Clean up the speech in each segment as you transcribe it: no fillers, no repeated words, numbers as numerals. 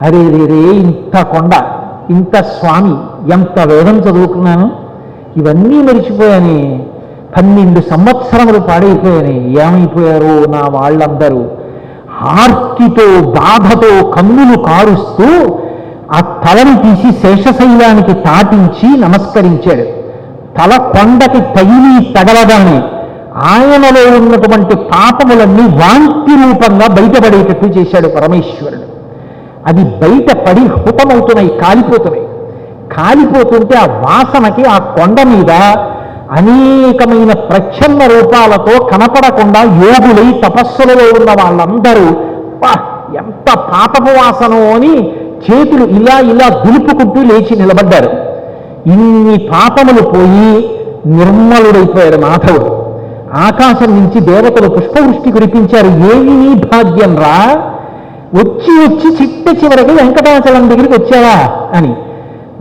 అరే రే రే, ఇంత కొండ, ఇంత స్వామి, ఎంత వేదం చదువుకున్నాను, ఇవన్నీ మరిచిపోయాని. 12 సంవత్సరములు పాడైపోయాని. ఏమైపోయారు నా వాళ్ళందరూ? ఆర్తితో బాధతో కన్నులు కారుస్తూ ఆ తలని తీసి శేషశైలానికి తాటించి నమస్కరించాడు. తల కొండకి తగిలి తగలగానే ఆయనలో ఉన్నటువంటి పాపములన్నీ వాంతి రూపంగా బయటపడేటట్టు చేశాడు పరమేశ్వరుడు. అది బయటపడి హుతమవుతున్నాయి, కాలిపోతున్నాయి. కాలిపోతుంటే ఆ వాసనకి ఆ కొండ మీద అనేకమైన ప్రచ్ఛన్న రూపాలతో కనపడకుండా యోగులై తపస్సులలో ఉన్న వాళ్ళందరూ ఎంత పాపపు వాసనో అని చేతులు ఇలా ఇలా దులుపుకుంటూ లేచి నిలబడ్డారు. ఇన్ని పాపములు పోయి నిర్మలుడైపోయాడు మాధవుడు. ఆకాశం నుంచి దేవతలు పుష్పవృష్టి కురిపించారు. ఏమి నీ భాగ్యం రా, వచ్చి వచ్చి చిట్ట చివరికి వెంకటాచలం దగ్గరికి వచ్చావా అని.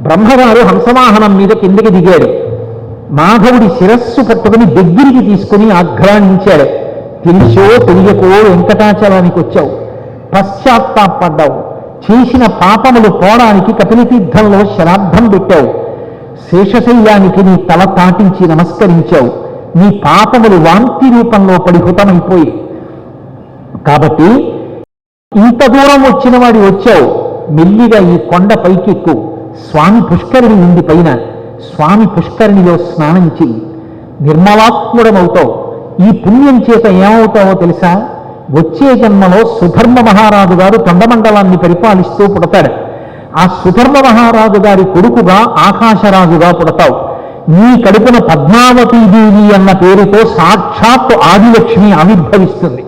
బ్రహ్మగారు హంసవాహనం మీద కిందకి దిగాడు. మాధవుడి శిరస్సు పట్టుకుని దగ్గరికి తీసుకుని ఆఘ్రానించాడు. తెలిసో తెలియకో వెంకటాచలానికి వచ్చావు, పశ్చాత్తాపడ్డావు, చేసిన పాపములు పోవడానికి కపిలతీర్థంలో శ్రాద్ధం పెట్టావు, శేషశయ్యానికి నీ తల తాటించి నమస్కరించావు. నీ పాపములు వాంతి రూపంలో పడిహుతమైపోయి. కాబట్టి ఇంత దూరం వచ్చిన వాడి వచ్చావు, మెల్లిగా ఈ కొండ పైకి ఎక్కు. స్వామి పుష్కరిణి ఉంది పైన, స్వామి పుష్కరిణిలో స్నానం చెయ్యి, నిర్మలాత్ముడమవుతావు. ఈ పుణ్యం చేత ఏమవుతావో తెలుసా? వచ్చే జన్మలో సుధర్మ మహారాజు గారు తొండమండలాన్ని పరిపాలిస్తూ పుడతాడు. ఆ సుధర్మ మహారాజు గారి కొడుకుగా ఆకాశరాజుగా పుడతావు. నీ కడుపున పద్మావతీదేవి అన్న పేరుతో సాక్షాత్తు ఆదిలక్ష్మి ఆవిర్భవిస్తుంది.